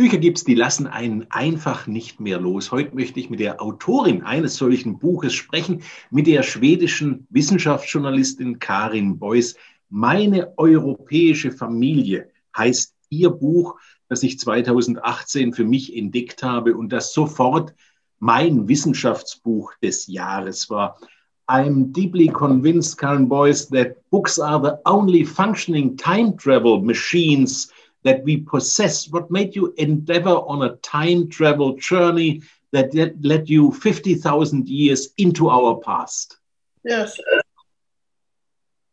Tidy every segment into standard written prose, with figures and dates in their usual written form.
Bücher gibt's, die lassen einen einfach nicht mehr los. Heute möchte ich mit der Autorin eines solchen Buches sprechen, mit der schwedischen Wissenschaftsjournalistin Karin Bojs. Meine europäische Familie heißt ihr Buch, das ich 2018 für mich entdeckt habe und das sofort mein Wissenschaftsbuch des Jahres war. I'm deeply convinced, Karen Bojs, that books are the only functioning time travel machines that we possess. What made you endeavor on a time travel journey that led you 50,000 years into our past? Yes.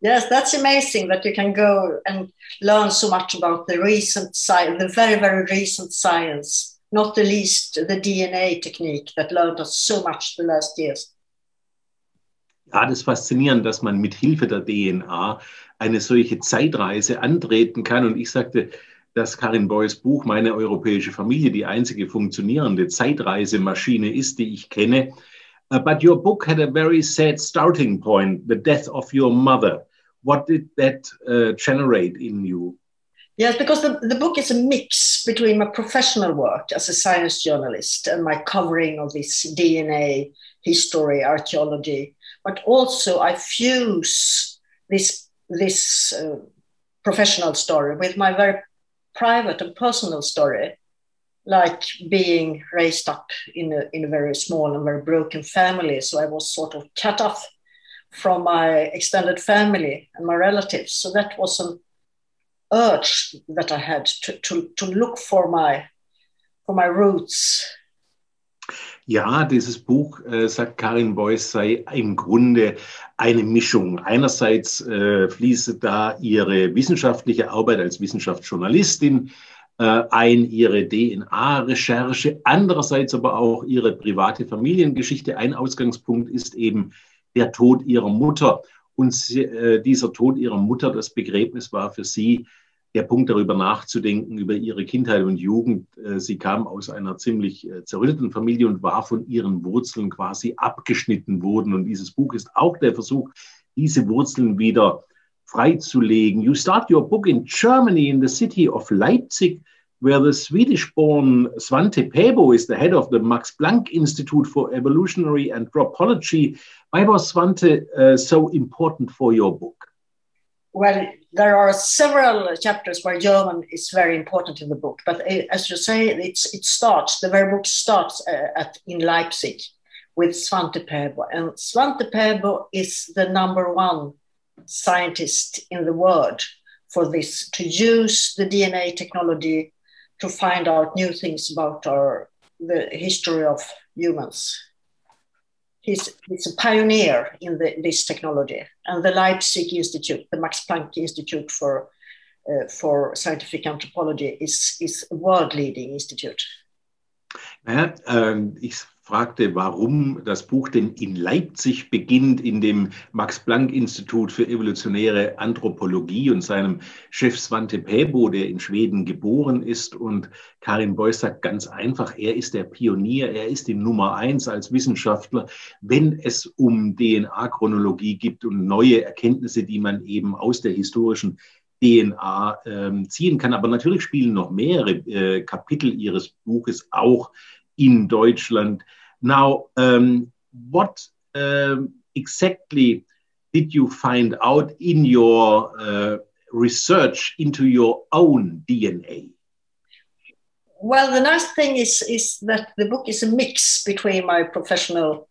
Yes, that's amazing that you can go and learn so much about the recent science, the very, very recent science, not the least the DNA technique that learned us so much the last years. Ja, das ist faszinierend, dass man mit Hilfe der DNA eine solche Zeitreise antreten kann. Und ich sagte, dass Karin Bojs Buch Meine europäische Familie die einzige funktionierende Zeitreisemaschine ist, die ich kenne. But your book had a very sad starting point, the death of your mother. What did that generate in you? Yes, because the book is a mix between my professional work as a science journalist and my covering of this DNA, history, archaeology, but also I fuse this professional story with my very private and personal story, like being raised up in a very small and very broken family. So I was sort of cut off from my extended family and my relatives. So that was an urge that I had to look for my roots. Ja, dieses Buch, sagt Karin Bojs, sei im Grunde eine Mischung. Einerseits fließt da ihre wissenschaftliche Arbeit als Wissenschaftsjournalistin ein, ihre DNA-Recherche, andererseits aber auch ihre private Familiengeschichte. Ein Ausgangspunkt ist eben der Tod ihrer Mutter. Und dieser Tod ihrer Mutter, das Begräbnis war für sie der Punkt, darüber nachzudenken, über ihre Kindheit und Jugend. Sie kam aus einer ziemlich zerrütteten Familie und war von ihren Wurzeln quasi abgeschnitten worden. Und dieses Buch ist auch der Versuch, diese Wurzeln wieder freizulegen. You start your book in Germany, in the city of Leipzig, where the Swedish-born Svante Pääbo is the head of the Max Planck Institute for Evolutionary Anthropology. Why was Svante so important for your book? Well, there are several chapters where German is very important in the book, but as you say, the very book starts in Leipzig with Svante Pääbo, and Svante Pääbo is the #1 scientist in the world for this, to use the DNA technology to find out new things about the history of humans. He's a pioneer in this technology, and the Leipzig Institute, the Max Planck Institute for Scientific Anthropology, is a world-leading institute. Ja, ich fragte, warum das Buch denn in Leipzig beginnt, in dem Max-Planck-Institut für evolutionäre Anthropologie und seinem Chef Svante Pääbo, der in Schweden geboren ist. Und Karin Bojs sagt ganz einfach, er ist der Pionier, er ist die Nummer 1 als Wissenschaftler, wenn es um DNA-Chronologie gibt und neue Erkenntnisse, die man eben aus der historischen DNA ziehen kann. Aber natürlich spielen noch mehrere Kapitel ihres Buches auch in Deutschland. Now, what exactly did you find out in your research into your own DNA? Well, the nice thing is that the book is a mix between my professional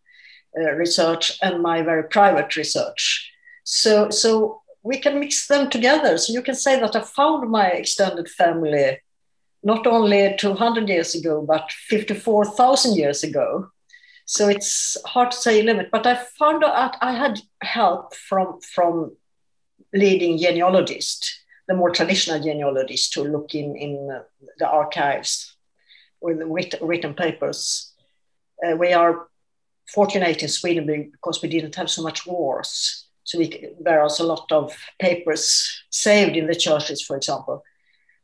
research and my very private research. So we can mix them together. So you can say that I found my extended family not only 200 years ago, but 54,000 years ago. So it's hard to say a limit, but I found out I had help from leading genealogists, the more traditional genealogists, to look in the archives with the written papers. We are fortunate in Sweden because we didn't have so much wars. So there are a lot of papers saved in the churches, for example.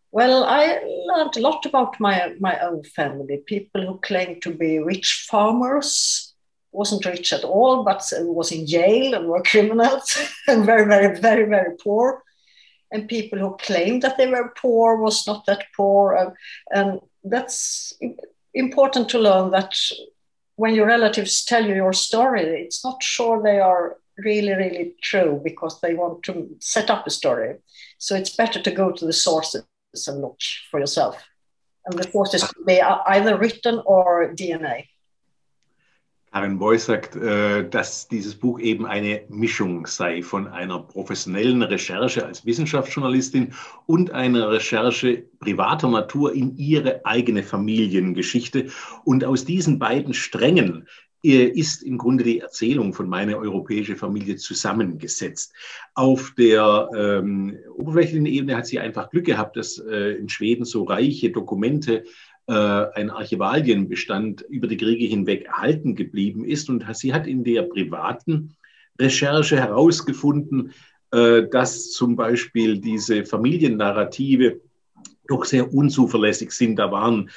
Well, I learned a lot about my own family. People who claimed to be rich farmers, wasn't rich at all, but was in jail and were criminals and very, very, very, very poor. and people who claimed that they were poor was not that poor. And that's important to learn, that when your relatives tell you your story, it's not sure they are really, really true, because they want to set up a story. So it's better to go to the sources and look for yourself. And the sources could be either written or DNA. Karen Bojs sagt, dass dieses Buch eben eine Mischung sei von einer professionellen Recherche als Wissenschaftsjournalistin und einer Recherche privater Natur in ihre eigene Familiengeschichte. Und aus diesen beiden Strängen ist im Grunde die Erzählung von Meine europäische Familie zusammengesetzt. Auf der oberflächlichen Ebene hat sie einfach Glück gehabt, dass in Schweden so reiche Dokumente, ein Archivalienbestand über die Kriege hinweg erhalten geblieben ist. Und sie hat in der privaten Recherche herausgefunden, dass zum Beispiel diese Familiennarrative doch sehr unzuverlässig sind. Da waren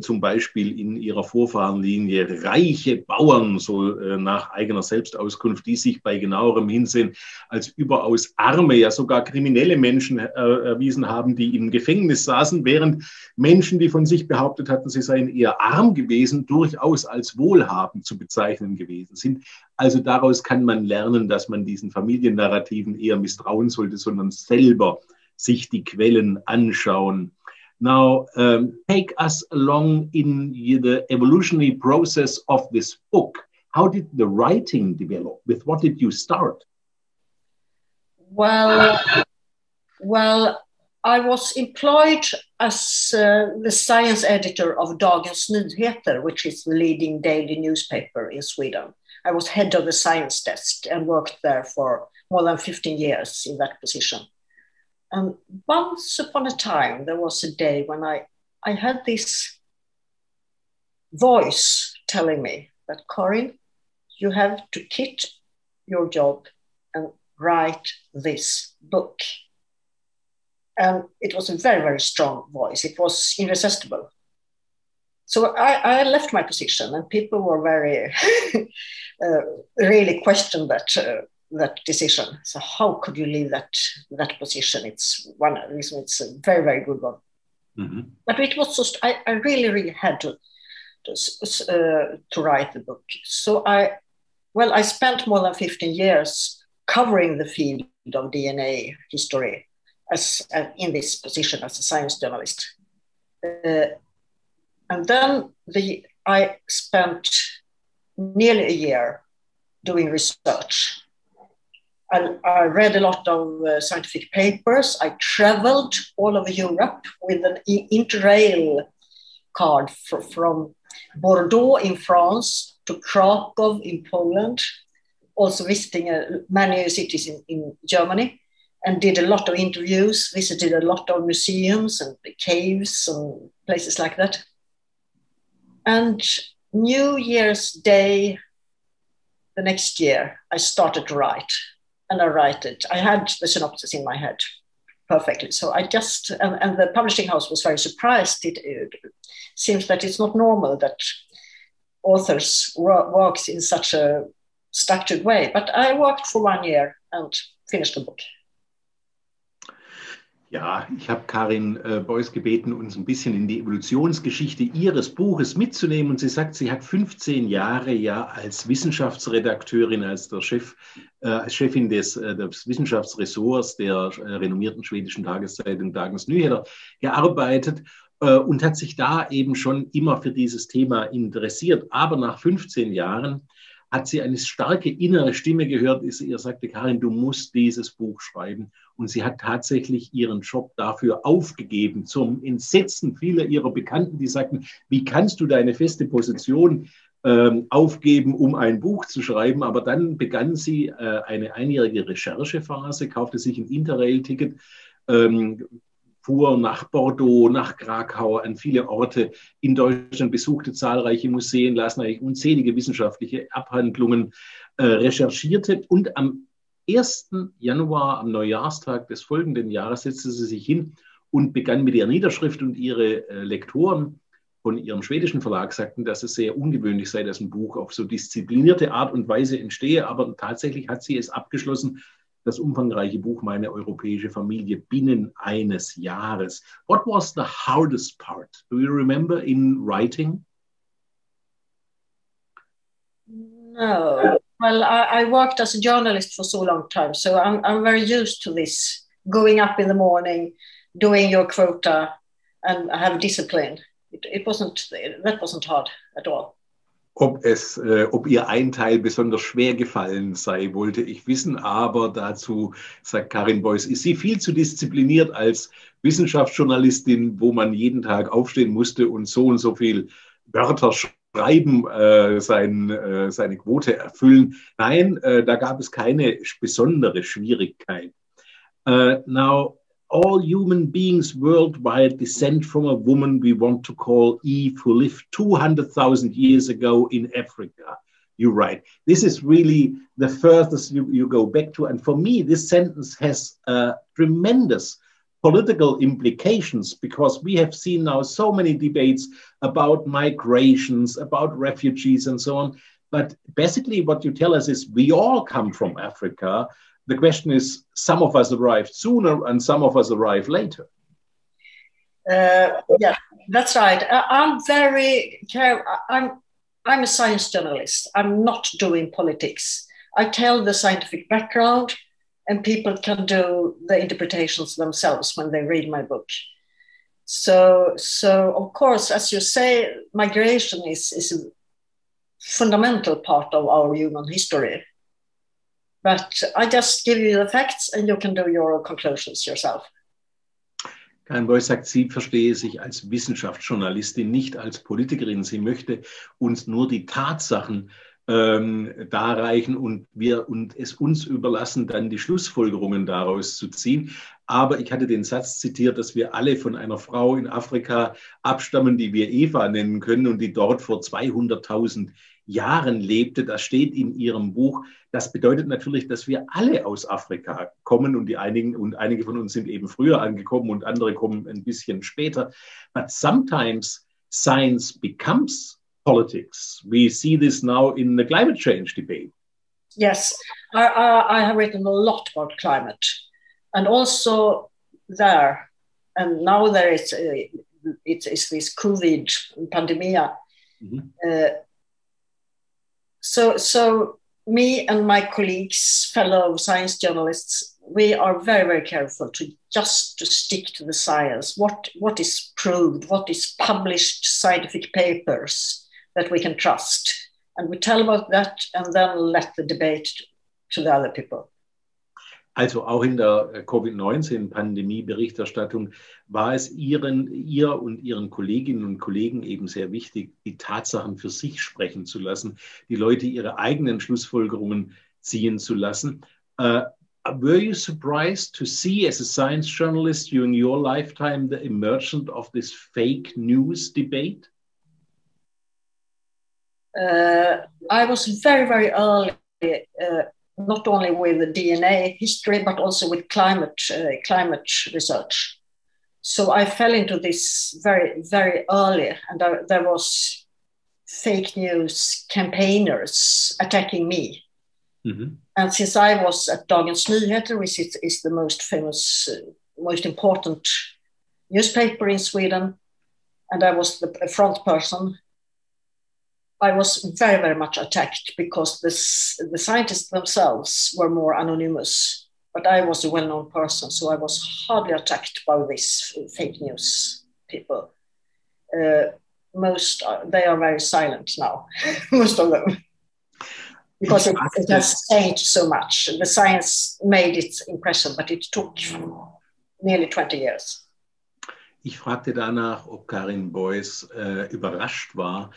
zum Beispiel in ihrer Vorfahrenlinie reiche Bauern, so nach eigener Selbstauskunft, die sich bei genauerem Hinsehen als überaus arme, ja sogar kriminelle Menschen erwiesen haben, die im Gefängnis saßen, während Menschen, die von sich behauptet hatten, sie seien eher arm gewesen, durchaus als wohlhabend zu bezeichnen gewesen sind. Also daraus kann man lernen, dass man diesen Familiennarrativen eher misstrauen sollte, sondern selber sich die Quellen anschauen. Now, take us along in the evolutionary process of this book. How did the writing develop? With what did you start? Well, I was employed as the science editor of Dagens Nyheter, which is the leading daily newspaper in Sweden. I was head of the science desk and worked there for more than 15 years in that position. And once upon a time, there was a day when I had this voice telling me that, Karin, you have to quit your job and write this book. And it was a very, very strong voice. It was irresistible. So I left my position, and people were very, really questioned that decision. So how could you leave that position? It's it's a very, very good one. Mm-hmm. But it was just, I really, really had to write the book. So I spent more than 15 years covering the field of DNA history as in this position as a science journalist. And then I spent nearly a year doing research. I read a lot of scientific papers. I traveled all over Europe with an Interrail card from Bordeaux in France to Krakow in Poland, also visiting many cities in Germany, and did a lot of interviews, visited a lot of museums and caves and places like that. And New Year's Day, the next year, I started to write. And I write it. I had the synopsis in my head perfectly. So I just, and the publishing house was very surprised. It seems that it's not normal that authors work in such a structured way. But I worked for 1 year and finished the book. Ja, ich habe Karin Bojs gebeten, uns ein bisschen in die Evolutionsgeschichte ihres Buches mitzunehmen. Und sie sagt, sie hat 15 Jahre ja als Wissenschaftsredakteurin, als Chefin des Wissenschaftsressorts der renommierten schwedischen Tageszeitung Dagens Nyheter gearbeitet und hat sich da eben schon immer für dieses Thema interessiert. Aber nach 15 Jahren hat sie eine starke innere Stimme gehört, ihr sagte, Karin, du musst dieses Buch schreiben. Und sie hat tatsächlich ihren Job dafür aufgegeben, zum Entsetzen vieler ihrer Bekannten, die sagten, wie kannst du deine feste Position aufgeben, um ein Buch zu schreiben? Aber dann begann sie eine einjährige Recherchephase, kaufte sich ein Interrail-Ticket, fuhr nach Bordeaux, nach Krakau, an viele Orte in Deutschland, besuchte zahlreiche Museen, las eigentlich unzählige wissenschaftliche Abhandlungen, recherchierte und am 1. Januar, am Neujahrstag des folgenden Jahres, setzte sie sich hin und begann mit der Niederschrift, und ihre Lektoren von ihrem schwedischen Verlag sagten, dass es sehr ungewöhnlich sei, dass ein Buch auf so disziplinierte Art und Weise entstehe, aber tatsächlich hat sie es abgeschlossen, das umfangreiche Buch Meine europäische Familie binnen eines Jahres. What was the hardest part? Do you remember in writing? No. Well, I worked as a journalist for so long time, so I'm very used to this. Going up in the morning, doing your quota, and have discipline. That wasn't hard at all. Ob ihr ein Teil besonders schwer gefallen sei, wollte ich wissen, aber dazu sagt Karin Bojs, ist sie viel zu diszipliniert als Wissenschaftsjournalistin, wo man jeden Tag aufstehen musste und so viel Wörter schreiben, seine Quote erfüllen. Nein, da gab es keine besondere Schwierigkeit. Now, all human beings worldwide descend from a woman we want to call Eve, who lived 200,000 years ago in Africa. You write. This is really the furthest you go back to. And for me, this sentence has tremendous political implications, because we have seen now so many debates about migrations, about refugees and so on. But basically what you tell us is we all come from Africa. The question is, some of us arrived sooner and some of us arrived later. Yeah, that's right. I'm very careful. I'm a science journalist. I'm not doing politics. I tell the scientific background, and people can do the interpretations themselves when they read my book. So of course, as you say, migration is a fundamental part of our human history. But I just give you the facts and you can do your conclusions yourself. Karen Bojs sagt, sie verstehe sich als Wissenschaftsjournalistin, nicht als Politikerin. Sie möchte uns nur die Tatsachen darreichen und es uns überlassen, dann die Schlussfolgerungen daraus zu ziehen. Aber ich hatte den Satz zitiert, dass wir alle von einer Frau in Afrika abstammen, die wir Eva nennen können und die dort vor 200.000 Jahren lebte. Das steht in ihrem Buch. Das bedeutet natürlich, dass wir alle aus Afrika kommen und einige von uns sind eben früher angekommen und andere kommen ein bisschen später. But sometimes science becomes politics. We see this now in the climate change debate. Yes, I have written a lot about climate, and also there, and now there is it's this COVID pandemic. Mm-hmm. So me and my colleagues, fellow science journalists, we are very, very careful to stick to the science. What is proved, what is published scientific papers that we can trust. And we tell about that and then let the debate to the other people. Also auch in der Covid-19-Pandemie-Berichterstattung war es ihr und ihren Kolleginnen und Kollegen eben sehr wichtig, die Tatsachen für sich sprechen zu lassen, die Leute ihre eigenen Schlussfolgerungen ziehen zu lassen. Were you surprised to see, as a science journalist during your lifetime, the emergence of this fake news debate? I was very, very early, not only with the DNA history, but also with climate research. So I fell into this very, very early, and there was fake news campaigners attacking me. Mm-hmm. And since I was at Dagens Nyheter, which is the most famous, most important newspaper in Sweden, and I was the front person, I was very, very much attacked because the scientists themselves were more anonymous. But I was a well-known person, so I was hardly attacked by these fake news people. They are very silent now, most of them, because it has changed so much. The science made its impression, but it took nearly 20 years. Ich fragte danach, ob Karin Bojs überrascht war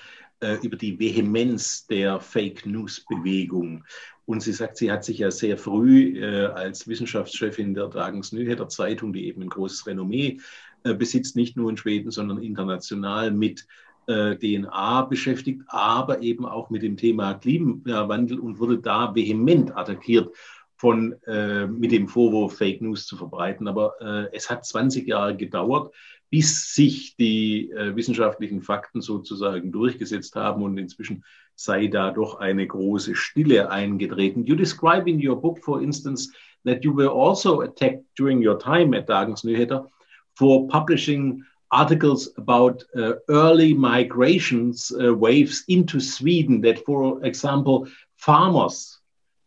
über die Vehemenz der Fake-News-Bewegung. Und sie sagt, sie hat sich ja sehr früh als Wissenschaftschefin der Dagens Nyheter Zeitung, die eben ein großes Renommee besitzt, nicht nur in Schweden, sondern international mit DNA beschäftigt, aber eben auch mit dem Thema Klimawandel und wurde da vehement attackiert mit dem Vorwurf, Fake News zu verbreiten. Aber es hat 20 Jahre gedauert, bis sich die wissenschaftlichen Fakten sozusagen durchgesetzt haben und inzwischen sei da doch eine große Stille eingetreten. You describe in your book, for instance, that you were also attacked during your time at Dagens Nyheter for publishing articles about early migrations waves into Sweden, that, for example, farmers,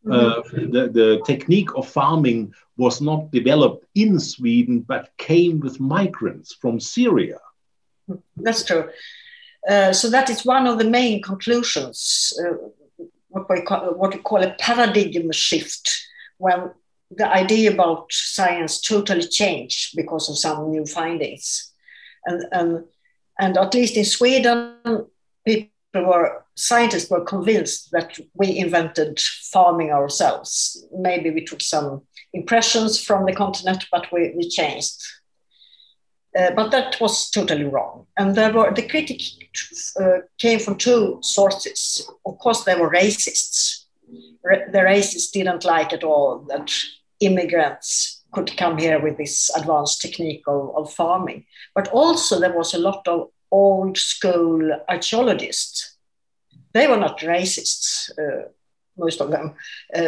the technique of farming was not developed in Sweden, but came with migrants from Syria. That's true. So that is one of the main conclusions, what we call a paradigm shift, when the idea about science totally changed because of some new findings. And at least in Sweden, scientists were convinced that we invented farming ourselves. Maybe we took some impressions from the continent, but we changed. But that was totally wrong. And the critic came from two sources. Of course, they were racists. The racists didn't like at all that immigrants could come here with this advanced technique of farming. But also there was a lot of old school archaeologists. They were not racists, most of them,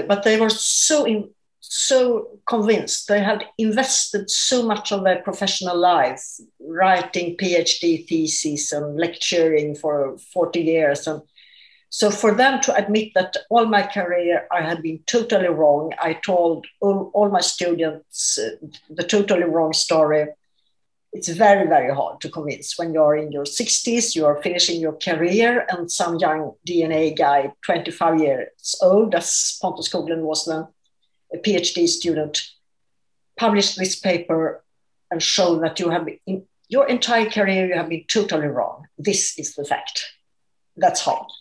but they were so convinced. They had invested so much of their professional life writing PhD theses and lecturing for 40 years. And so for them to admit that all my career I had been totally wrong, I told all my students the totally wrong story. It's very, very hard to convince when you're in your 60s, you're finishing your career, and some young DNA guy, 25 years old, as Pontus Skoglund was then, a PhD student, published this paper and showed that you have been, in your entire career, you have been totally wrong. This is the fact. That's hard.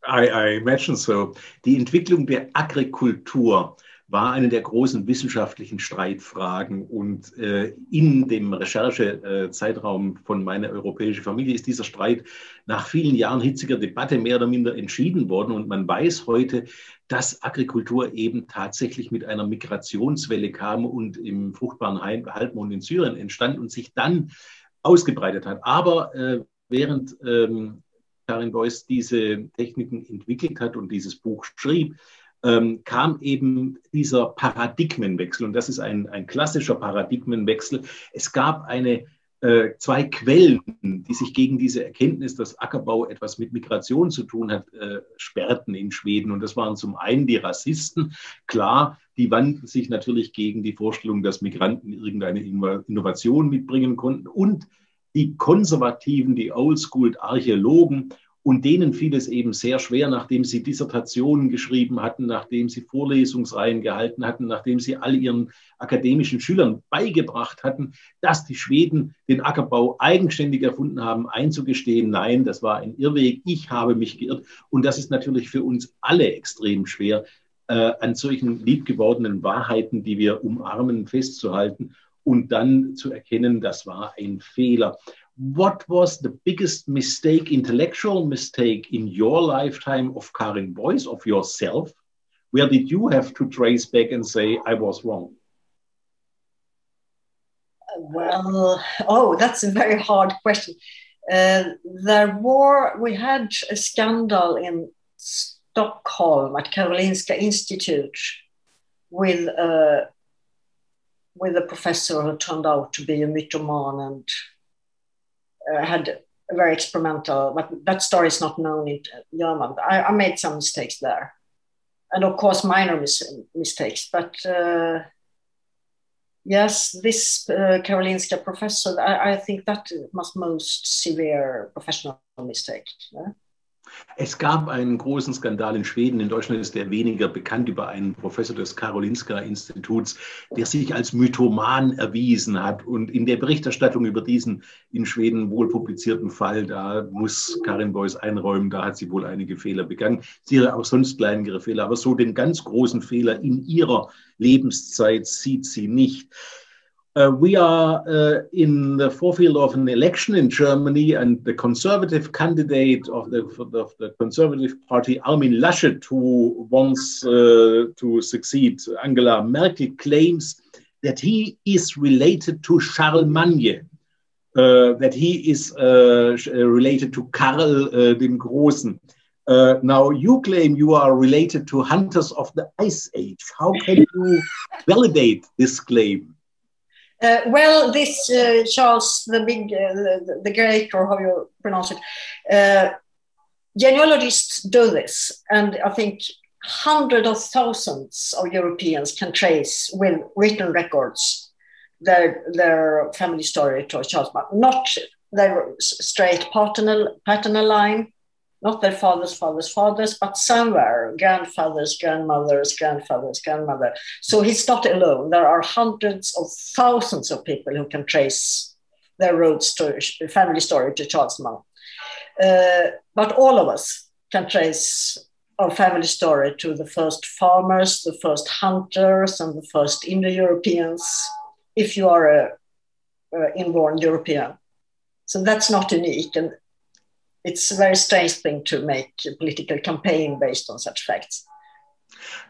I imagine so. Die Entwicklung der Agrikultur war eine der großen wissenschaftlichen Streitfragen, und in dem Recherchezeitraum von Meine europäische Familie ist dieser Streit nach vielen Jahren hitziger Debatte mehr oder minder entschieden worden, und man weiß heute, dass Agrikultur eben tatsächlich mit einer Migrationswelle kam und im fruchtbaren Halbmond in Syrien entstand und sich dann ausgebreitet hat. Aber während Karin Bojs diese Techniken entwickelt hat und dieses Buch schrieb, kam eben dieser Paradigmenwechsel, und das ist ein klassischer Paradigmenwechsel. Es gab zwei Quellen, die sich gegen diese Erkenntnis, dass Ackerbau etwas mit Migration zu tun hat, sperrten in Schweden. Und das waren zum einen die Rassisten. Klar, die wandten sich natürlich gegen die Vorstellung, dass Migranten irgendeine Innovation mitbringen konnten, und die Konservativen, die Oldschool-Archäologen. Und denen fiel es eben sehr schwer, nachdem sie Dissertationen geschrieben hatten, nachdem sie Vorlesungsreihen gehalten hatten, nachdem sie all ihren akademischen Schülern beigebracht hatten, dass die Schweden den Ackerbau eigenständig erfunden haben, einzugestehen: Nein, das war ein Irrweg, ich habe mich geirrt. Und das ist natürlich für uns alle extrem schwer, an solchen liebgewordenen Wahrheiten, die wir umarmen, festzuhalten und dann zu erkennen, das war ein Fehler. What was the biggest mistake, intellectual mistake in your lifetime of Karin Bojs, of yourself? Where did you have to trace back and say, I was wrong? Well, that's a very hard question. We had a scandal in Stockholm at Karolinska Institute with a professor who turned out to be a mythoman and had a very experimental, but that story is not known in German. I made some mistakes there. And of course, minor mistakes. But yes, this Karolinska professor, I think that was most severe professional mistake. Yeah? Es gab einen großen Skandal in Schweden. In Deutschland ist der weniger bekannt, über einen Professor des Karolinska-Instituts, der sich als Mythoman erwiesen hat. Und in der Berichterstattung über diesen in Schweden wohl publizierten Fall, da muss Karin Bojs einräumen, da hat sie wohl einige Fehler begangen. Sie hat auch sonst kleinere Fehler, aber so den ganz großen Fehler in ihrer Lebenszeit sieht sie nicht. We are in the forefield of an election in Germany, and the conservative candidate of the Conservative Party, Armin Laschet, who wants to succeed Angela Merkel, claims that he is related to Charlemagne, that he is related to Karl dem Großen. Now, you claim you are related to hunters of the Ice Age. How can you validate this claim? Well, this Charles the Great, or how you pronounce it, genealogists do this, and I think hundreds of thousands of Europeans can trace with written records their family story to Charles Mann. Not their straight paternal line, not their fathers, but somewhere, grandfathers, grandmothers, grandfathers, grandmother. So he's not alone. There are hundreds of thousands of people who can trace their roots to family story to Charles Mann. But all of us can trace our family story to the first farmers, the first hunters, and the first Indo-Europeans, if you are an inborn European. So that's not unique. And it's a very strange thing to make a political campaign based on such facts.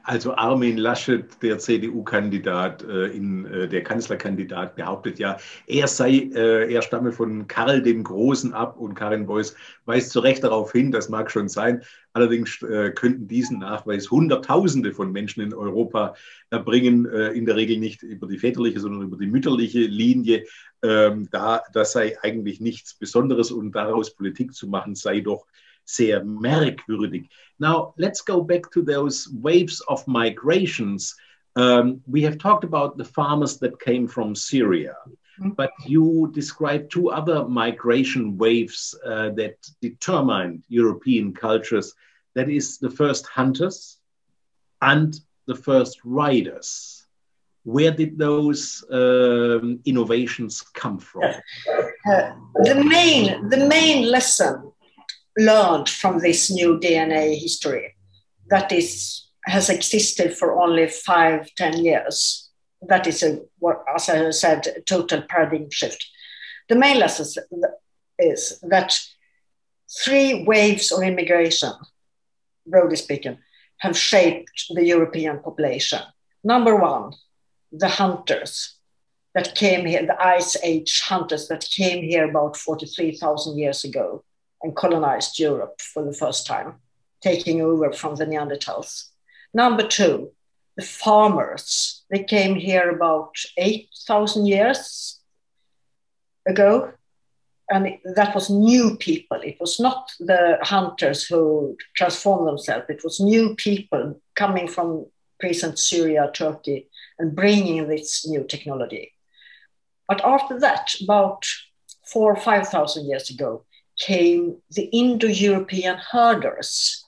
Also Armin Laschet, der CDU-Kandidat, der Kanzlerkandidat, behauptet ja, er stamme von Karl dem Großen ab, und Karen Bojs weist zu Recht darauf hin, das mag schon sein. Allerdings könnten diesen Nachweis Hunderttausende von Menschen in Europa erbringen, in der Regel nicht über die väterliche, sondern über die mütterliche Linie. Das sei eigentlich nichts Besonderes, und daraus Politik zu machen, sei doch sehr merkwürdig. Now, let's go back to those waves of migrations. We have talked about the farmers that came from Syria, but you described two other migration waves that determined European cultures. That is the first hunters and the first riders. Where did those innovations come from? The main lesson learned from this new DNA history that has existed for only 5-10 years. That is, as I said, a total paradigm shift. The main lesson is that 3 waves of immigration, broadly speaking, have shaped the European population. Number 1, the hunters that came here, the Ice Age hunters that came here about 43,000 years ago and colonized Europe for the first time, taking over from the Neanderthals. Number 2, the farmers. They came here about 8,000 years ago, and that was new people. It was not the hunters who transformed themselves. It was new people coming from present Syria, Turkey, and bringing this new technology. But after that, about 4,000 or 5,000 years ago, came the Indo-European herders.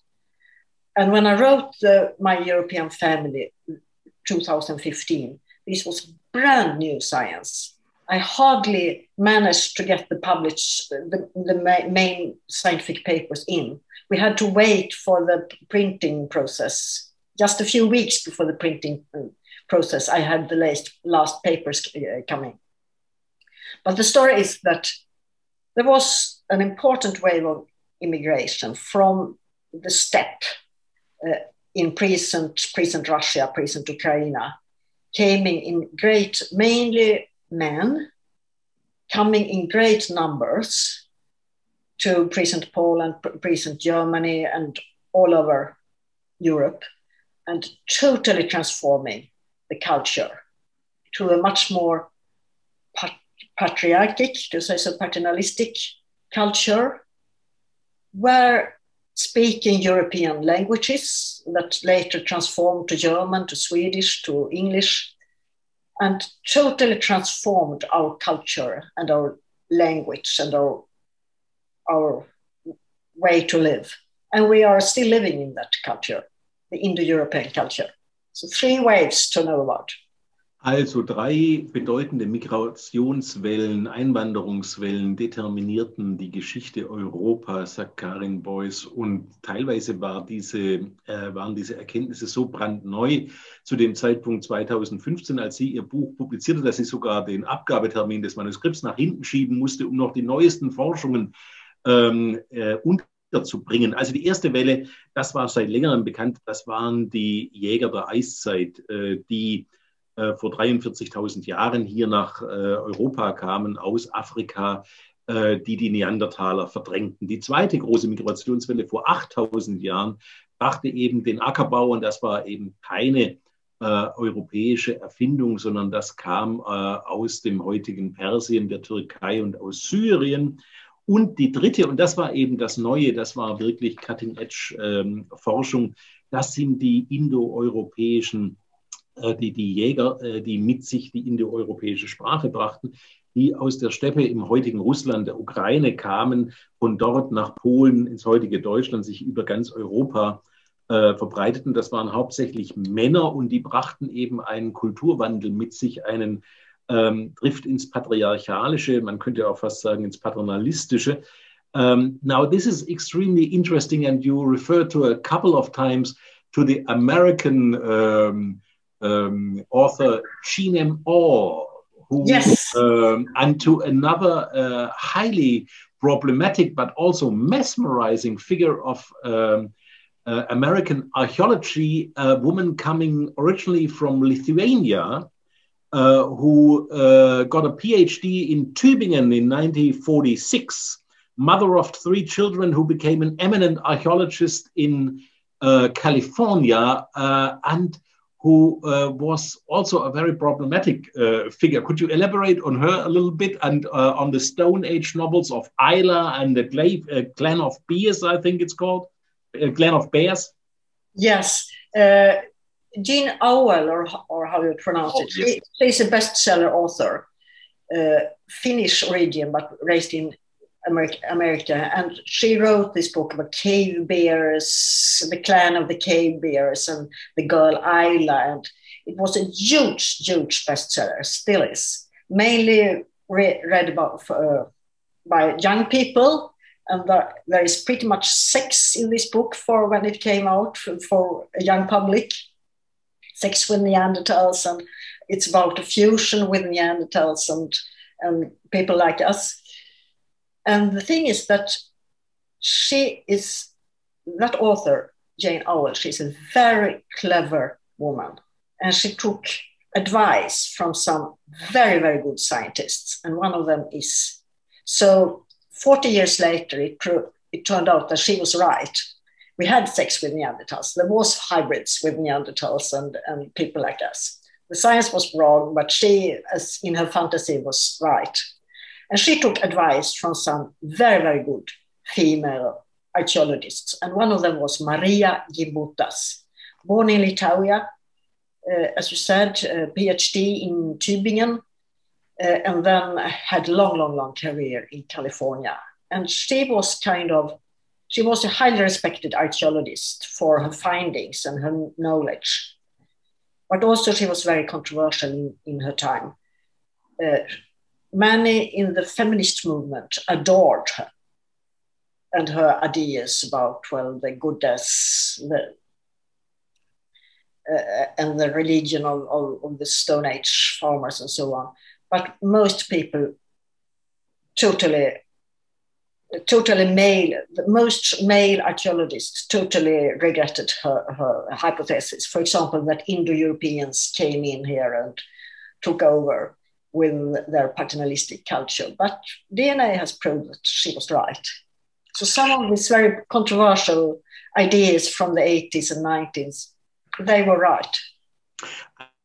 And when I wrote My European Family, 2015, this was brand new science. I hardly managed to get the main scientific papers in. We had to wait for the printing process. Just a few weeks before the printing process, I had the last papers coming. But the story is that there was an important wave of immigration from the steppe in present Russia, present Ukraine, came in great, mainly men, coming in great numbers to present Poland, present Germany, and all over Europe, and totally transforming the culture to a much more patriarchic, to say so, paternalistic culture, where speaking European languages that later transformed to German, to Swedish, to English, and totally transformed our culture and our language and our way to live. And we are still living in that culture, the Indo-European culture. So 3 waves to know about. Also 3 bedeutende Migrationswellen, Einwanderungswellen determinierten die Geschichte Europas, sagt Karen Bojs. Und teilweise waren diese Erkenntnisse so brandneu zu dem Zeitpunkt 2015, als sie ihr Buch publizierte, dass sie sogar den Abgabetermin des Manuskripts nach hinten schieben musste, um noch die neuesten Forschungen unterzubringen. Also die erste Welle, das war seit längerem bekannt, das waren die Jäger der Eiszeit, die vor 43.000 Jahren hier nach Europa kamen, aus Afrika, die Neandertaler verdrängten. Die zweite große Migrationswelle vor 8000 Jahren brachte eben den Ackerbau, und das war eben keine europäische Erfindung, sondern das kam aus dem heutigen Persien, der Türkei und aus Syrien. Und die dritte, und das war eben das Neue, das war wirklich Cutting-Edge-Forschung, das sind die indoeuropäischen, die Jäger, die mit sich die indoeuropäische Sprache brachten, die aus der Steppe im heutigen Russland, der Ukraine kamen, von dort nach Polen, ins heutige Deutschland, sich über ganz Europa verbreiteten. Das waren hauptsächlich Männer, und die brachten eben einen Kulturwandel mit sich, einen Drift ins Patriarchalische, man könnte auch fast sagen ins Paternalistische. Now, this is extremely interesting, and you refer to a couple of times to the American author Jean M. Orr, who, Yes. and to another highly problematic but also mesmerizing figure of American archaeology, a woman coming originally from Lithuania, who got a PhD in Tübingen in 1946, mother of 3 children, who became an eminent archaeologist in California, and who was also a very problematic figure. Could you elaborate on her a little bit, and on the Stone Age novels of Isla and the Glen of Bears, I think it's called? Glen of Bears? Yes. Jean Auel, or how you pronounce it, yes. she's a bestseller author, Finnish origin, but raised in America. And she wrote this book about cave bears, the clan of the cave bears, and the girl Isla. And it was a huge, huge bestseller, still is. Mainly read about by young people. And there is pretty much sex in this book for when it came out for a young public. Sex with Neanderthals, and it's about a fusion with Neanderthals and people like us. And the thing is that that author, Jane Auel, she's a very clever woman. And she took advice from some very, very good scientists. And one of them is, so 40 years later, it turned out that she was right. We had sex with Neanderthals. There was hybrids with Neanderthals and people like us. The science was wrong, but she, as in her fantasy, was right. And she took advice from some very, very good female archaeologists. And one of them was Maria Gimbutas, born in Lithuania, as you said, PhD in Tübingen, and then had a long career in California. And she was a highly respected archaeologist for her findings and her knowledge. But also she was very controversial in her time. Many in the feminist movement adored her and her ideas about, well, the goddess and the religion of the Stone Age farmers and so on. But most people totally male, most male archaeologists totally regretted her hypothesis. For example, that Indo-Europeans came in here and took over with their paternalistic culture. But DNA has proved that she was right. So some of these very controversial ideas from the 80s and 90s, they were right.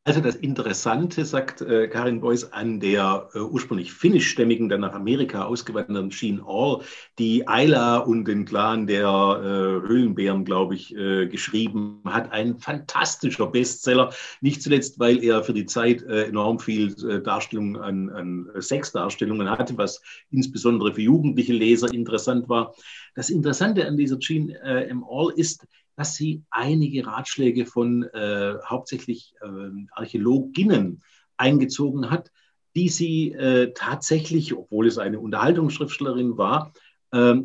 Also das Interessante, sagt Karen Bojs, an der ursprünglich finnischstämmigen, dann nach Amerika ausgewanderten Jean Orr, die Isla und den Clan der Höhlenbären, glaube ich, geschrieben hat. Ein fantastischer Bestseller, nicht zuletzt, weil er für die Zeit enorm viel Darstellung an Sexdarstellungen hatte, was insbesondere für jugendliche Leser interessant war. Das Interessante an dieser Jean M. Orr ist, dass sie einige Ratschläge von hauptsächlich Archäologinnen eingezogen hat, die sie tatsächlich, obwohl es eine Unterhaltungsschriftstellerin war,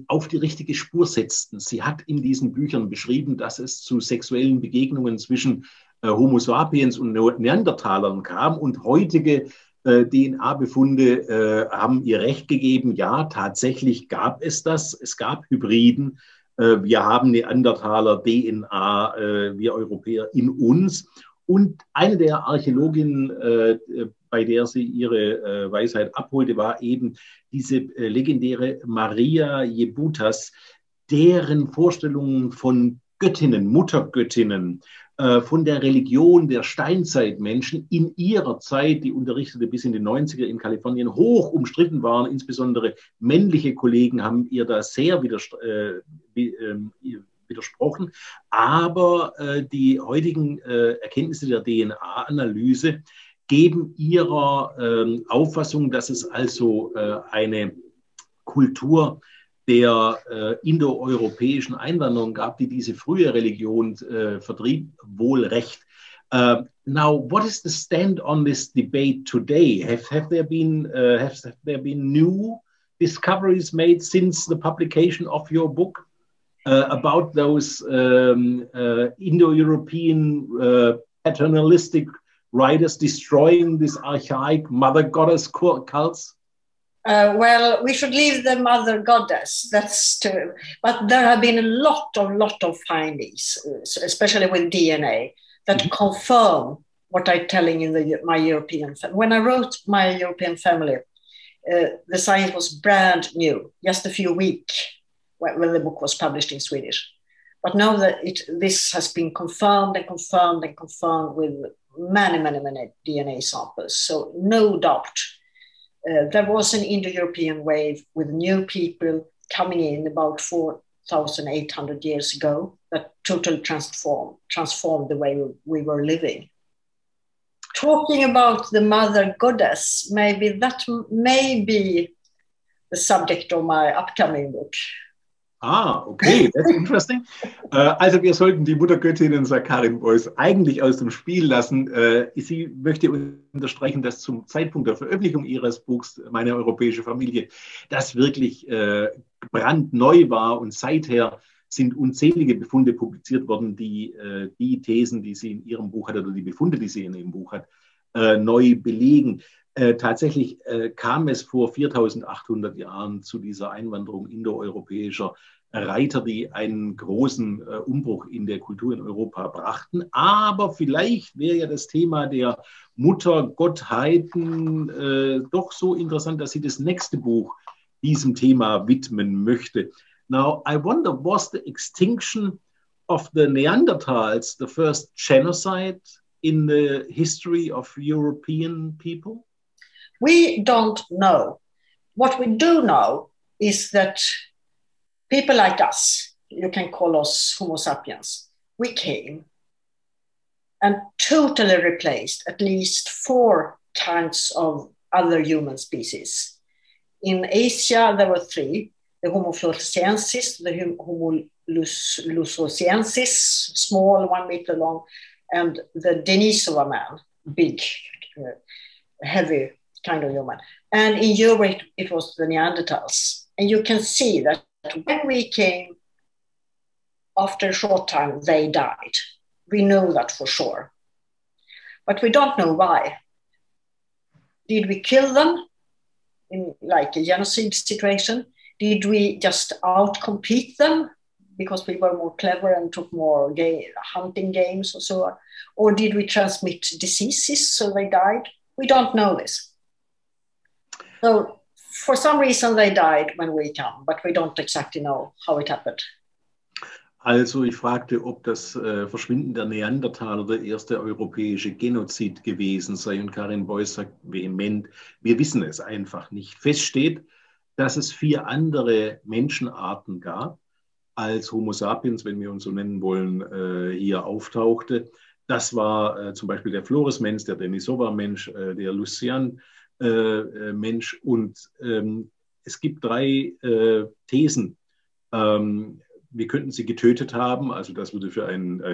auf die richtige Spur setzten. Sie hat in diesen Büchern beschrieben, dass es zu sexuellen Begegnungen zwischen Homo sapiens und Neandertalern kam, und heutige DNA-Befunde haben ihr recht gegeben. Ja, tatsächlich gab es das. Es gab Hybriden. Wir haben Neandertaler DNA, wir Europäer in uns. Und eine der Archäologinnen, bei der sie ihre Weisheit abholte, war eben diese legendäre Maria Jebutas, deren Vorstellungen von Göttinnen, Muttergöttinnen, von der Religion der Steinzeitmenschen in ihrer Zeit, die unterrichtete bis in die 90er in Kalifornien, hoch umstritten waren. Insbesondere männliche Kollegen haben ihr da sehr widersprochen. Aber die heutigen Erkenntnisse der DNA-Analyse geben ihrer Auffassung, dass es also eine Kultur der indoeuropäischen Einwanderung gab, die diese frühe Religion vertrieb, wohl recht. Now, what is the stand on this debate today? Have there been new discoveries made since the publication of your book about those Indo-European paternalistic writers destroying this archaic mother goddess cults? Well, we should leave the mother goddess. That's true. But there have been a lot of findings, especially with DNA, that confirm what I'm telling in my European family. When I wrote my European family, the science was brand new, just a few weeks when the book was published in Swedish. But now that this has been confirmed and confirmed and confirmed with many DNA samples. So no doubt. There was an Indo-European wave with new people coming in about 4,800 years ago that totally transformed the way we were living. Talking about the mother goddess, maybe that may be the subject of my upcoming book. Ah, okay, that's interesting. Also wir sollten die Muttergöttinnen, sagt Karin Bojs, eigentlich aus dem Spiel lassen. Sie möchte unterstreichen, dass zum Zeitpunkt der Veröffentlichung ihres Buchs Meine europäische Familie das wirklich brandneu war und seither sind unzählige Befunde publiziert worden, die die Thesen, die sie in ihrem Buch hat oder die Befunde, die sie in ihrem Buch hat, neu belegen. Tatsächlich kam es vor 4.800 Jahren zu dieser Einwanderung indoeuropäischer Reiter, die einen großen Umbruch in der Kultur in Europa brachten. Aber vielleicht wäre ja das Thema der Muttergottheiten doch so interessant, dass sie das nächste Buch diesem Thema widmen möchte. Now, I wonder, was the extinction of the Neanderthals the first genocide in the history of European people? We don't know. What we do know is that people like us, you can call us Homo sapiens, we came and totally replaced at least 4 kinds of other human species. In Asia, there were 3, the Homo floresiensis, the Homo lusosiensis, small, 1 meter long, and the Denisova man, big, heavy, kind of human. And in Europe, it was the Neanderthals. And you can see that when we came, after a short time, they died. We know that for sure. But we don't know why. Did we kill them in like a genocide situation? Did we just outcompete them because we were more clever and took more hunting games or so on? Or did we transmit diseases so they died? We don't know this. So for some reason they died when we came, but we don't exactly know how it happened. Also ich fragte, ob das Verschwinden der Neandertaler der erste europäische Genozid gewesen sei. Und Karin Bojs sagt vehement, wir wissen es einfach nicht. Fest steht, dass es 4 andere Menschenarten gab, als Homo sapiens, wenn wir uns so nennen wollen, hier auftauchte. Das war zum Beispiel der Flores-Mensch, der Denisova-Mensch, der Lucian-Mensch. Und es gibt 3 Thesen. Wir könnten sie getötet haben, also das würde für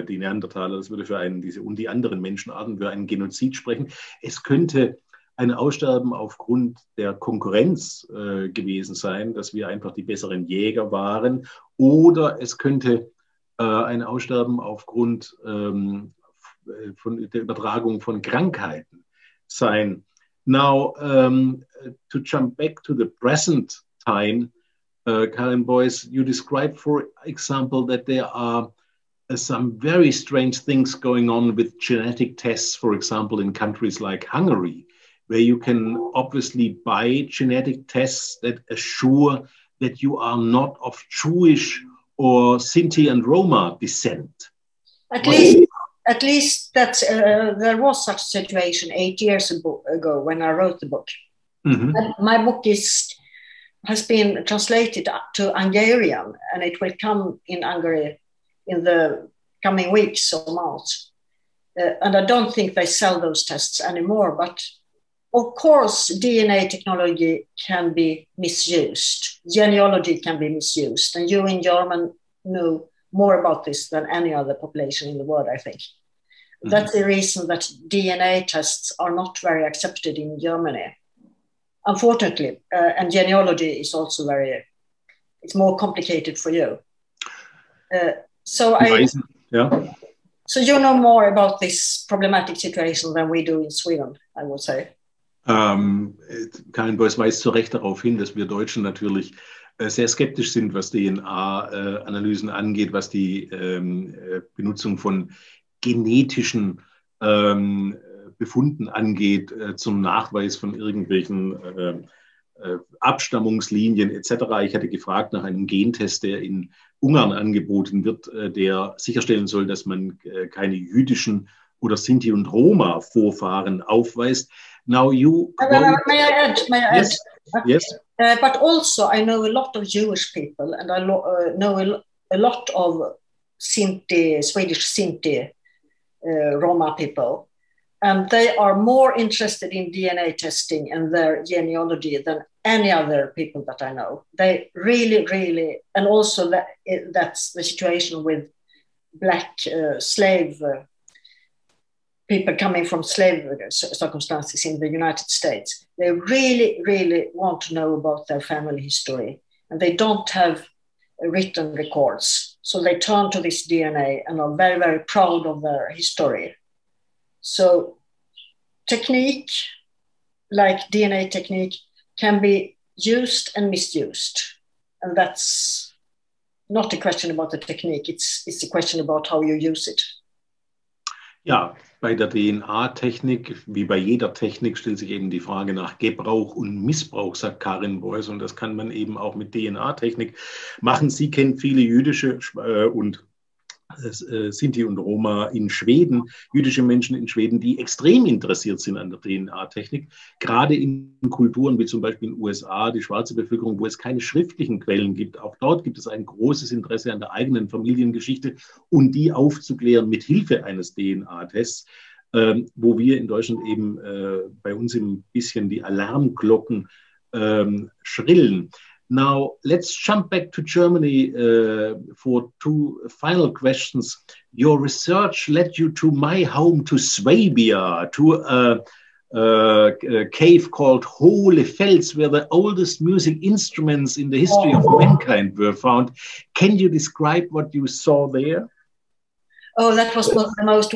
die Neandertaler, das würde für die anderen Menschenarten für einen Genozid sprechen. Es könnte ein Aussterben aufgrund der Konkurrenz gewesen sein, dass wir einfach die besseren Jäger waren, oder es könnte ein Aussterben aufgrund von der Übertragung von Krankheiten sein. Now, to jump back to the present time, Karen Bojs, you described, for example, that there are some very strange things going on with genetic tests, for example, in countries like Hungary, where you can obviously buy genetic tests that assure that you are not of Jewish or Sinti and Roma descent. At least that there was such a situation 8 years ago when I wrote the book. Mm-hmm. My book has been translated to Hungarian, and it will come in Hungary in the coming weeks or months. And I don't think they sell those tests anymore, but of course, DNA technology can be misused. Genealogy can be misused. And you in German know more about this than any other population in the world, I think. Mm-hmm. That's the reason that DNA tests are not very accepted in Germany, unfortunately. And genealogy is also it's more complicated for you. So you know more about this problematic situation than we do in Sweden, I would say. Karin Bojs weist zu Recht darauf hin, dass wir Deutschen natürlich sehr skeptisch sind, was DNA-Analysen angeht, was die Benutzung von genetischen Befunden angeht, zum Nachweis von irgendwelchen Abstammungslinien etc. Ich hatte gefragt nach einem Gentest, der in Ungarn angeboten wird, der sicherstellen soll, dass man keine jüdischen oder Sinti und Roma Vorfahren aufweist. Now you may I add? Yes. But also I know a lot of Jewish people, and I know a lot of Swedish Sinti Roma people, and they are more interested in DNA testing and their genealogy than any other people that I know. They really, and also that's the situation with black slave people coming from slave circumstances in the United States. They really want to know about their family history, and they don't have written records. So they turn to this DNA and are very proud of their history. So technique, like DNA technique, can be used and misused. And that's not a question about the technique, it's a question about how you use it. Ja, bei der DNA-Technik, wie bei jeder Technik, stellt sich eben die Frage nach Gebrauch und Missbrauch, sagt Karin Bojs. Und das kann man eben auch mit DNA-Technik machen. Sie kennt viele jüdische und Sinti und Roma in Schweden, jüdische Menschen in Schweden, die extrem interessiert sind an der DNA-Technik, gerade in Kulturen wie zum Beispiel in den USA, die schwarze Bevölkerung, wo es keine schriftlichen Quellen gibt. Auch dort gibt es ein großes Interesse an der eigenen Familiengeschichte und die aufzuklären mit Hilfe eines DNA-Tests, wo wir in Deutschland eben bei uns ein bisschen die Alarmglocken schrillen. Now, let's jump back to Germany for two final questions. Your research led you to my home, to Swabia, to a cave called Hohle Fels, where the oldest music instruments in the history of mankind were found. Can you describe what you saw there? Oh, that was the most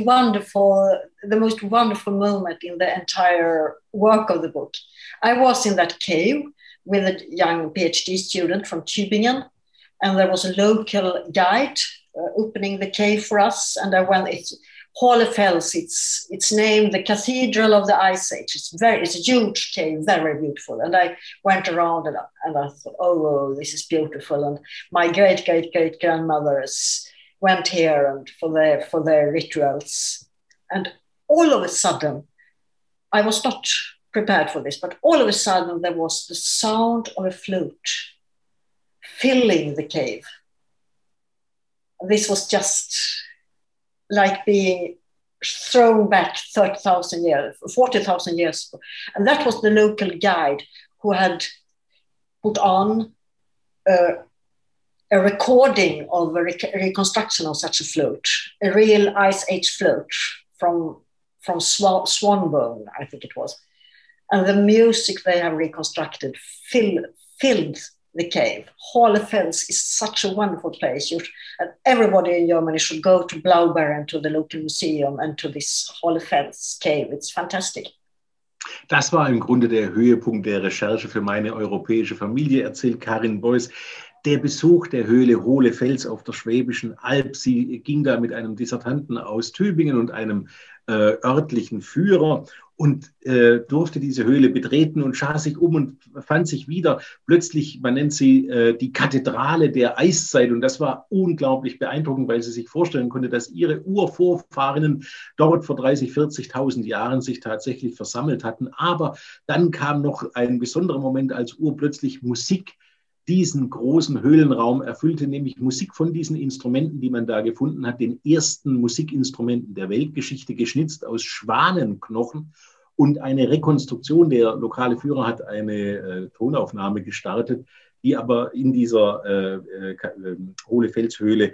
wonderful moment in the entire work of the book. I was in that cave with a young PhD student from Tübingen, and there was a local guide opening the cave for us. And I went. It's Hohle Fels. It's named the Cathedral of the Ice Age. It's a huge cave, very beautiful. And I went around and I thought, oh, this is beautiful. And my great grandmothers went here and for their rituals. And all of a sudden, I was not prepared for this, but all of a sudden there was the sound of a flute filling the cave. This was just like being thrown back 30,000 years, 40,000 years. And that was the local guide who had put on a recording of a reconstruction of such a flute, a real Ice Age flute from swan bone, I think it was. And the music they have reconstructed filled the cave. Hohle Fels is such a wonderful place. And everybody in Germany should go to Blaubeeren, to the local museum, and to this Hohle Fels cave. It's fantastic. Das war im Grunde der Höhepunkt der Recherche für meine europäische Familie, erzählt Karin Bojs. der Besuch der Höhle Hohle Fels auf der Schwäbischen Alb. Sie ging da mit einem Dissertanten aus Tübingen und einem örtlichen Führer und durfte diese Höhle betreten und sah sich um und fand sich wieder plötzlich, man nennt sie die Kathedrale der Eiszeit. Und das war unglaublich beeindruckend, weil sie sich vorstellen konnte, dass ihre Urvorfahrinnen dort vor 30.000, 40.000 Jahren sich tatsächlich versammelt hatten. Aber dann kam noch ein besonderer Moment, als urplötzlich Musik diesen großen Höhlenraum erfüllte, nämlich Musik von diesen Instrumenten, die man da gefunden hat, den ersten Musikinstrumenten der Weltgeschichte, geschnitzt aus Schwanenknochen. Und eine Rekonstruktion, der lokale Führer hat eine Tonaufnahme gestartet, die aber in dieser Hohle Felshöhle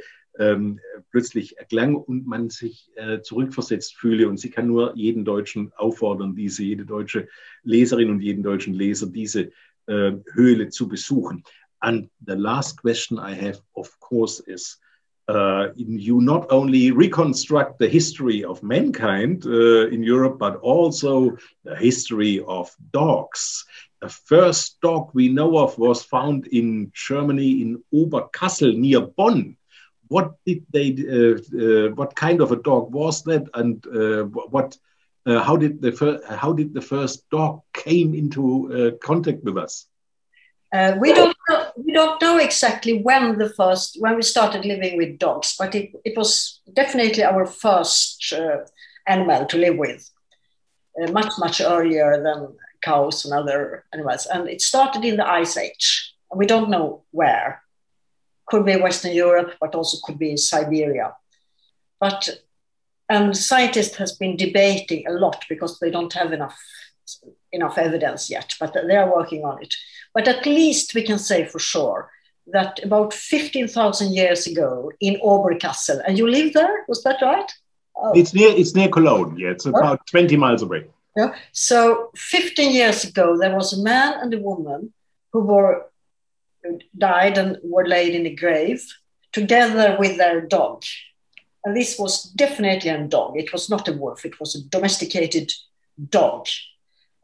plötzlich erklang und man sich zurückversetzt fühle. Und sie kann nur jeden Deutschen auffordern, jede deutsche Leserin und jeden deutschen Leser, diese Höhle zu besuchen. And the last question I have, of course, is you not only reconstruct the history of mankind in Europe, but also the history of dogs. The first dog we know of was found in Germany in Oberkassel near Bonn. What did they? What kind of a dog was that? And how did the first dog came into contact with us? We don't know exactly when we started living with dogs, but it was definitely our first animal to live with, much earlier than cows and other animals. And it started in the Ice Age. We don't know where. Could be Western Europe, but also could be in Siberia. And scientists has been debating a lot because they don't have enough evidence yet, but they are working on it. But at least we can say for sure that about 15,000 years ago in Oberkassel, and you live there, was that right? Oh. It's near Cologne, yeah, it's about 20 miles away. Yeah. So 15 years ago, there was a man and a woman who died and were laid in a grave together with their dog. And this was definitely a dog. It was not a wolf. It was a domesticated dog.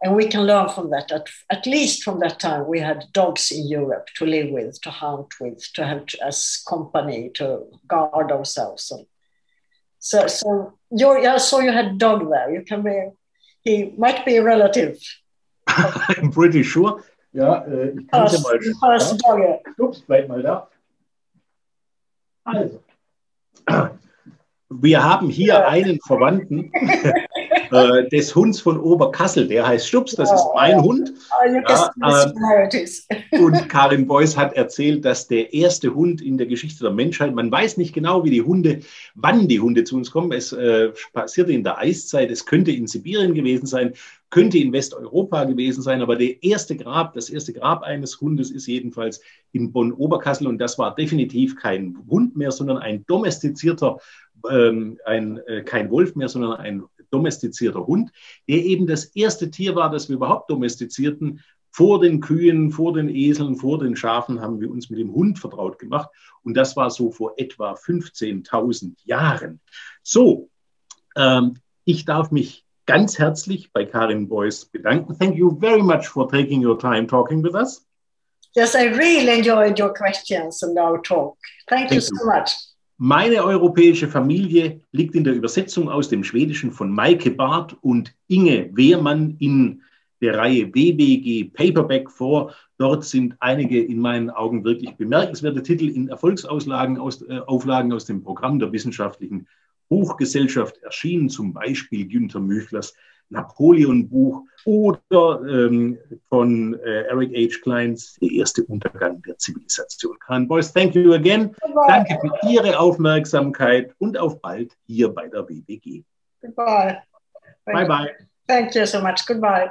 And we can learn from that. At least from that time, we had dogs in Europe to live with, to hunt with, to have as company, to guard ourselves. So you had a dog there. He might be a relative. I'm pretty sure. Ja, ich kann es ja mal. Ups, bleib mal da. Also, wir haben hier einen Verwandten des Hunds von Oberkassel, der heißt Stups, das ist mein Hund. Und Karen Bojs hat erzählt, dass der erste Hund in der Geschichte der Menschheit, man weiß nicht genau, wann die Hunde zu uns kommen. Es passierte in der Eiszeit, es könnte in Sibirien gewesen sein, könnte in Westeuropa gewesen sein, aber das erste Grab eines Hundes ist jedenfalls in Bonn-Oberkassel und das war definitiv kein Hund mehr, sondern ein domestizierter, kein Wolf mehr, sondern ein domestizierter Hund, der eben das erste Tier war, das wir überhaupt domestizierten. Vor den Kühen, vor den Eseln, vor den Schafen haben wir uns mit dem Hund vertraut gemacht und das war so vor etwa 15.000 Jahren. So, ich darf mich ganz herzlich bei Karen Bojs bedanken. Thank you very much for taking your time talking with us. Yes, I really enjoyed your questions and our talk. Thank you so much. Meine europäische Familie liegt in der Übersetzung aus dem Schwedischen von Maike Barth und Inge Wehrmann in der Reihe WBG Paperback vor. Dort sind einige in meinen Augen wirklich bemerkenswerte Titel in Erfolgsauflagen aus dem Programm der Wissenschaftlichen Buchgesellschaft erschienen, zum Beispiel Günter Müchlers Napoleon-Buch oder von Eric H. Kleins Der erste Untergang der Zivilisation. Karen Bojs, thank you again. Goodbye. Danke für Ihre Aufmerksamkeit und auf bald hier bei der WBG. Goodbye. Bye bye. Thank you so much. Goodbye.